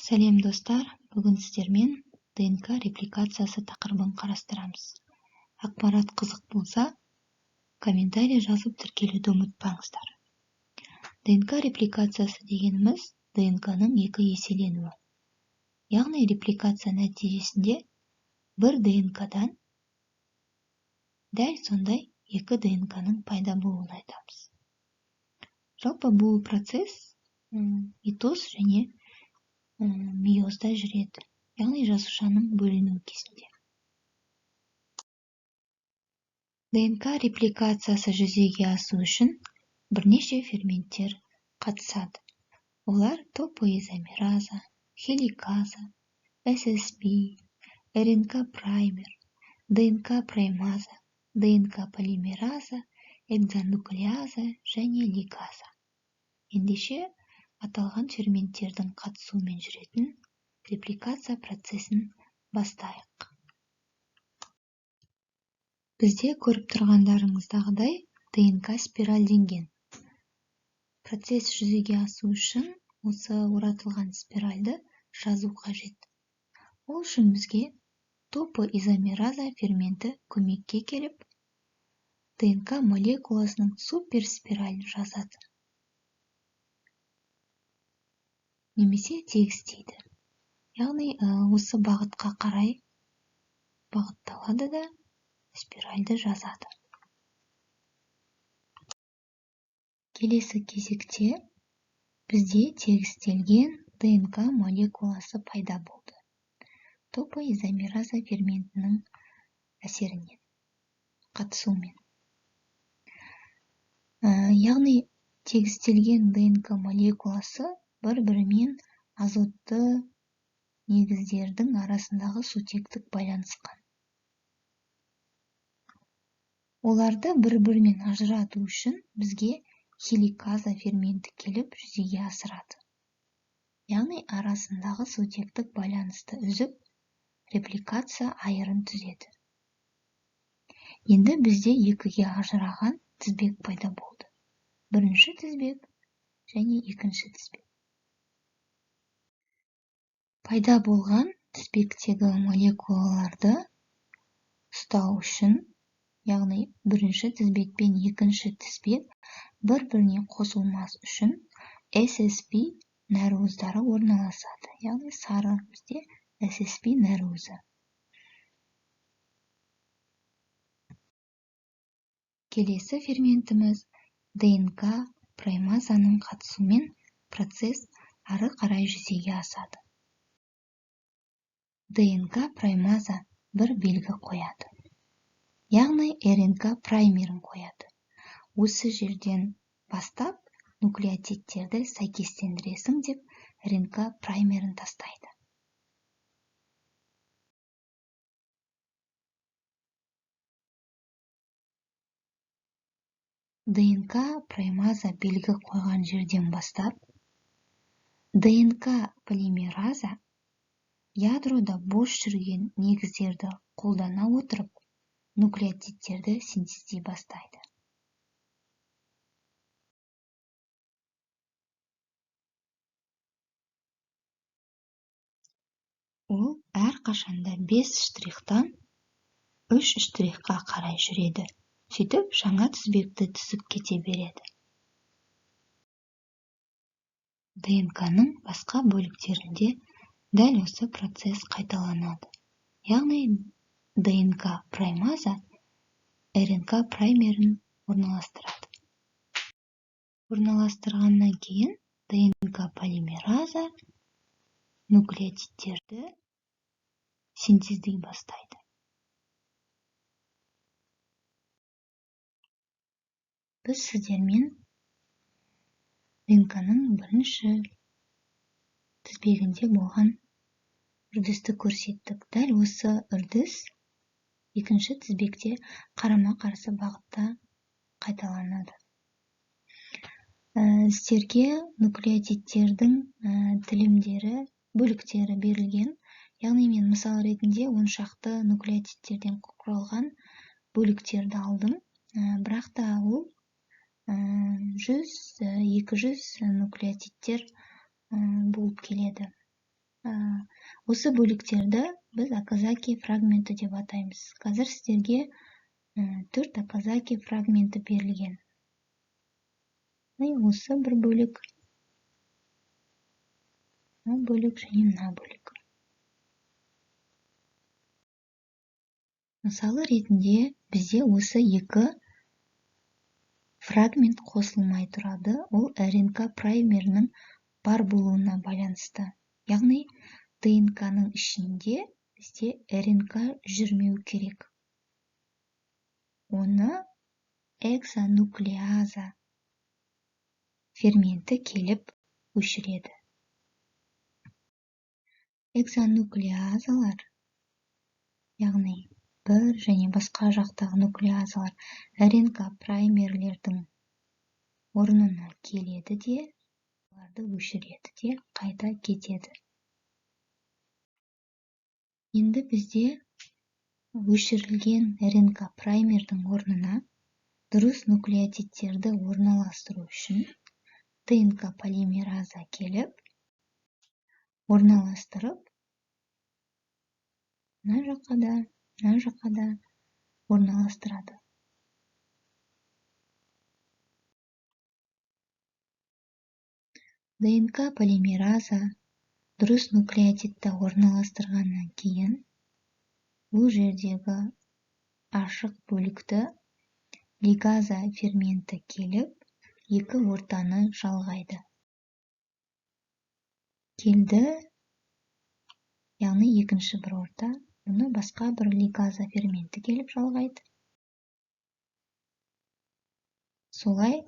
Сәлем достар, бүгін сіздермен ДНК репликациясы тақырыбын қарастырамыз. Ақпарат қызық болса, комментарий жазып тіркелуді ұмытпаңыздар. ДНК репликациясы дегеніміз ДНК-ның екі еселенуі. Яғни репликация нәтижесінде бір ДНК-дан дәл сондай екі ДНК-ның пайда болуын айтамыз. Жалпы бұл процесс митоз және мейозда жүреді, яғни жасушаның бөлінуі кезінде. ДНК репликациясы жүзеге асу үшін бірнеше ферменттер қатысады. Олар топоизомераза, хеликаза, SSP, РНК праймер, ДНК праймаза, ДНК полимераза, экзонуклеаза және лигаза. Ендеше аталған ферменттердің қатысуымен жүретін репликация процесін бастайық. Бізде көріп тұрғандарыңыздағыдай ДНК спиральденген. Процесс жүзеге асу үшін осы оратылған спиральді жазу қажет. Ол үшін бізге топоизомераза ферменті көмекке келіп, ДНК молекуласының суперспиралін жазады. Немесе тегістейді. Яғни осы бағытқа қарай бағытталады да спиральді жазады. Келесі кезекте бізде тегістелген ДНК молекуласы пайда болды. Топоизомераза ферментінің әсерінен, қатысуымен. Яғни тегістелген ДНК молекуласы бір-бірімен азотты негіздердің арасындағы сутектік байланысқан. Оларды бір-бірімен ажырату үшін бізге хеликаза ферменті келіп жүзеге асырады. Яғни арасындағы сутектік байланысты үзіп, репликация айырын түзеді. Енді бізде екіге ажыраған тізбек пайда болды. Бірінші тізбек және екінші тізбек. Пайда болған тізбектегі молекулаларды ұстау үшін, яғни бірінші тізбек пен екінші тізбек бір-біріне қосылмас үшін SSP нәруыздары орналасады. Яғни сары бізде SSP нәруызы. Келесі ферментіміз ДНК праймазаның қатысуымен процесс ары қарай жүзеге асады. ДНК праймаза бір белгі қояды. Яғни РНК праймерін қояды. Осы жерден бастап нуклеотидтерді сәйкестендіресің деп РНК праймерін тастайды. ДНК праймаза белгі қойған жерден бастап, ДНК полимераза ядрода бос жүрген негіздерді қолдана отырып, нуклеотидтерді синтездей бастайды. Ол әрқашанда 5 штрихтан 3 штрихқа қарай жүреді. Сөйтіп, жаңа тізбекті түзіп кете береді. ДНК-ның басқа бөліктерінде дәл осы процесс қайталанады. Яғни ДНК праймаза РНК праймерін орналастырады. Орналастырғаннан кейін ДНК полимераза нуклеотидтерді синтездей бастайды. Біз сіздермен ДНК-ның бірінші тізбегінде болған үрдісті көрсеттік. Дәл осы үрдіс екінші тізбекте қарама-қарсы бағытта қайталанады. Сіздерге нуклеотидтердің тілімдері, бөліктері берілген. Яғни мен мысал ретінде 10 шақты нуклеотидтерден құралған бөліктерді алдым. Бірақ та ол 100-200 нуклеотидтер болып келеді. Осы бөліктерді біз Оказаки фрагменті деп атаймыз. Қазір сіздерге 4 Оказаки фрагменті берілген. Осы бір бөлік, мына бөлік және мына бөлік. Мысалы ретінде бізде осы екі фрагмент қосылмай тұрады. Ол РНК праймерінің бар болуына байланысты. Яғни ДНК-ның ішінде бізде РНК жүрмеу керек. Оны экзонуклеаза ферменті келіп өшіреді. Экзонуклеазалар, яғни бір және басқа жақтағы нуклеазалар РНК праймерлердің орнына келеді де, оларды өшіреді де, қайта кетеді. Енді бізде өшірілген РНК праймердің орнына дұрыс нуклеотидтерді орналастыру үшін ДНК полимераза келіп, орналастырып, мына жаққа да орналастырады. ДНК полимераза дұрыс нуклеотидті орналастырғаннан кейін, бұл жердегі ашық бөлікті лигаза ферменті келіп, екі ортаны жалғайды. Келді, яғни екінші бір орта, бұны басқа бір лигаза ферменті келіп жалғайды. Солай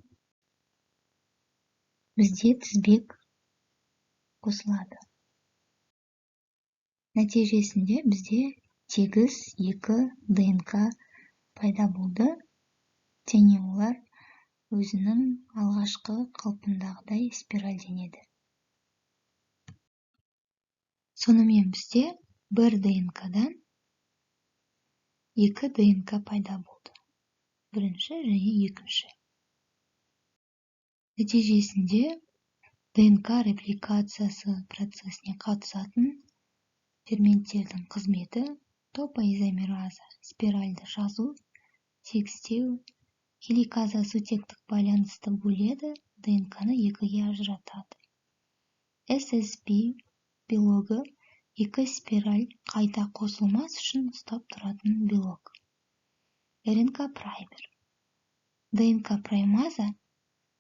бізде тізбек қосылады. Нәтижесінде бізде тегіс екі ДНК пайда болды, және олар өзінің алғашқы қалпындағыдай спиральденеді. Сонымен бізде бір ДНК-дан екі ДНК пайда болды. Бірінші және екінші. Нәтижесінде ДНК репликациясы процесіне қатысатын ферменттердің қызметі топоизомераза, спиральді жазу, тегістеу, хеликаза сутектік байланысты бөледі, ДНК-ны екіге ажыратады. SSP белогы екі спираль қайта қосылмас үшін ұстап тұратын белок. РНК праймер. ДНК праймаза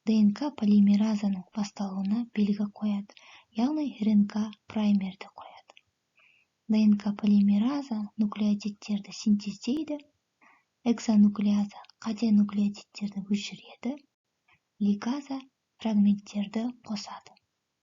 ДНК полимеразаның басталуына белгі қояды, яғни РНК праймерді қояды. ДНК полимераза нуклеотидтерді синтездейді, экзонуклеаза қате нуклеотидтерді өшіреді, лигаза фрагменттерді қосады.